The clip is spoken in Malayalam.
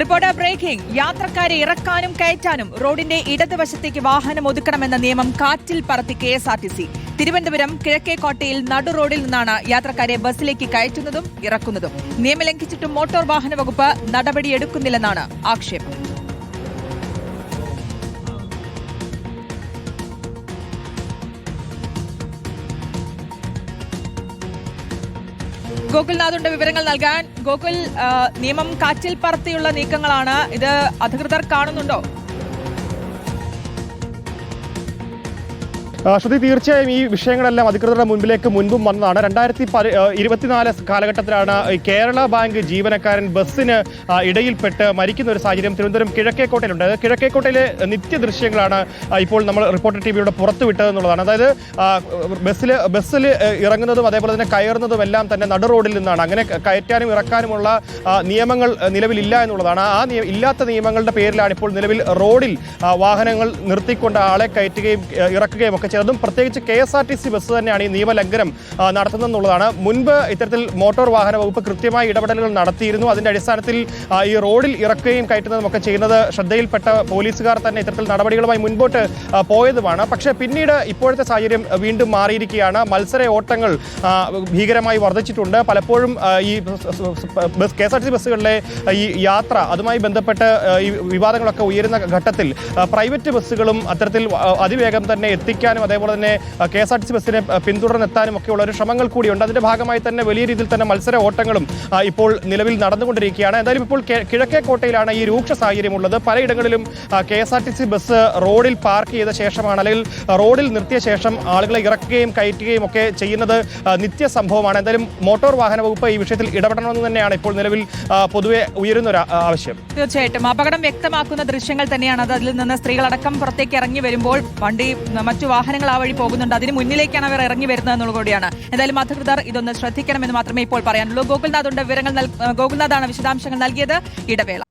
Reporter breaking. യാത്രക്കാരെ ഇറക്കാനും കയറ്റാനും റോഡിന്റെ ഇടതുവശത്തേക്ക് വാഹനം ഒതുക്കണമെന്ന നിയമം കാറ്റിൽ പറത്തി KSRTC. തിരുവനന്തപുരം കിഴക്കേക്കോട്ടയിൽ നടു റോഡിൽ നിന്നാണ് യാത്രക്കാരെ ബസ്സിലേക്ക് കയറ്റുന്നതും ഇറക്കുന്നതും. നിയമം ലംഘിച്ചിട്ടും മോട്ടോർ വാഹന വകുപ്പ് നടപടിയെടുക്കുന്നില്ലെന്നാണ് ആക്ഷേപം. ഗോകുൽനാഥുണ്ട് വിവരങ്ങൾ നൽകാൻ. ഗോകുൽ, നിയമം കാറ്റിൽ പറത്തിയുള്ള നീക്കങ്ങളാണ്. ഇത് അധികൃതർ കാണുന്നുണ്ടോ? ശ്രുതി, തീർച്ചയായും ഈ വിഷയങ്ങളെല്ലാം അധികൃതരുടെ മുൻപിലേക്ക് മുൻപും വന്നതാണ്. 2024 കാലഘട്ടത്തിലാണ് കേരള ബാങ്ക് ജീവനക്കാരൻ ബസ്സിന് ഇടയിൽപ്പെട്ട് മരിക്കുന്ന ഒരു സാഹചര്യം തിരുവനന്തപുരം കിഴക്കേക്കോട്ടയിലുണ്ട്. കിഴക്കേക്കോട്ടയിലെ നിത്യദൃശ്യങ്ങളാണ് ഇപ്പോൾ നമ്മൾ റിപ്പോർട്ടർ ടിവിയുടെ പുറത്തുവിട്ടതെന്നുള്ളതാണ്. അതായത് ബസ്സിൽ ഇറങ്ങുന്നതും അതേപോലെ തന്നെ കയറുന്നതും എല്ലാം തന്നെ നടു റോഡിൽ നിന്നാണ്. അങ്ങനെ കയറ്റാനും ഇറക്കാനുമുള്ള നിയമങ്ങൾ നിലവിലില്ല എന്നുള്ളതാണ്. ഇല്ലാത്ത നിയമങ്ങളുടെ പേരിലാണ് ഇപ്പോൾ നിലവിൽ റോഡിൽ വാഹനങ്ങൾ നിർത്തിക്കൊണ്ട് ആളെ കയറ്റുകയും ഇറക്കുകയും ഒക്കെ. അതും പ്രത്യേകിച്ച് KSRTC ബസ് തന്നെയാണ് ഈ നിയമലംഘനം നടത്തുന്നതെന്നുള്ളതാണ്. മുൻപ് ഇത്തരത്തിൽ മോട്ടോർ വാഹന വകുപ്പ് കൃത്യമായ ഇടപെടലുകൾ നടത്തിയിരുന്നു. അതിന്റെ അടിസ്ഥാനത്തിൽ ഈ റോഡിൽ ഇറക്കുകയും കയറ്റുന്നതും ഒക്കെ ചെയ്യുന്നത് ശ്രദ്ധയിൽപ്പെട്ട പോലീസുകാർ തന്നെ ഇത്തരത്തിൽ നടപടികളുമായി മുൻപോട്ട് പോയതുമാണ്. പക്ഷേ പിന്നീട് ഇപ്പോഴത്തെ സാഹചര്യം വീണ്ടും മാറിയിരിക്കുകയാണ്. മത്സര ഓട്ടങ്ങൾ ഭീകരമായി വർദ്ധിച്ചിട്ടുണ്ട്. പലപ്പോഴും ഈ KSRTC ബസ്സുകളിലെ ഈ യാത്ര അതുമായി ബന്ധപ്പെട്ട് ഈ വിവാദങ്ങളൊക്കെ ഉയരുന്ന ഘട്ടത്തിൽ പ്രൈവറ്റ് ബസ്സുകളും അത്തരത്തിൽ അതിവേഗം തന്നെ എത്തിക്കാനും അതേപോലെ തന്നെ KSRTC ബസ്സിനെ പിന്തുടർന്നെത്താനും ഒക്കെയുള്ള ഒരു ശ്രമങ്ങൾ കൂടിയുണ്ട്. അതിന്റെ ഭാഗമായി തന്നെ വലിയ രീതിയിൽ തന്നെ മത്സര ഓട്ടങ്ങളും ഇപ്പോൾ നിലവിൽ നടന്നുകൊണ്ടിരിക്കുകയാണ്. എന്തായാലും ഇപ്പോൾ കിഴക്കേക്കോട്ടയിലാണ് ഈ രൂക്ഷ സാഹചര്യമുള്ളത്. പലയിടങ്ങളിലും KSRTC ബസ് റോഡിൽ പാർക്ക് ചെയ്ത ശേഷമാണ്, അല്ലെങ്കിൽ റോഡിൽ നിർത്തിയ ശേഷം ആളുകളെ ഇറക്കുകയും കയറ്റുകയും ഒക്കെ ചെയ്യുന്നത് നിത്യസംഭവമാണ്. എന്തായാലും മോട്ടോർ വാഹന വകുപ്പ് ഈ വിഷയത്തിൽ ഇടപെടണമെന്ന് തന്നെയാണ് ഇപ്പോൾ നിലവിൽ പൊതുവെ ഉയരുന്ന ഒരു ആവശ്യം. തീർച്ചയായിട്ടും അപകടം വ്യക്തമാക്കുന്ന ദൃശ്യങ്ങൾ തന്നെയാണ് അത്. അതിൽ നിന്ന് സ്ത്രീകളടക്കം പുറത്തേക്ക് ഇറങ്ങി വരുമ്പോൾ വണ്ടി മറ്റു വാഹനങ്ങൾ ആ വഴി പോകുന്നുണ്ട്. അതിന് മുന്നിലേക്കാണ് അവർ ഇറങ്ങി വരുന്നത് എന്നുള്ളത് കൂടിയാണ്. എന്തായാലും അധികൃതർ ഇതൊന്ന് ശ്രദ്ധിക്കണമെന്ന് മാത്രമേ ഇപ്പോൾ പറയാനുള്ളൂ. ഗോകുൽനാഥുണ്ട് വിവരങ്ങൾ. ഗോകുൽനാഥാണ് വിശദാംശങ്ങൾ നൽകിയത്. ഇടവേള.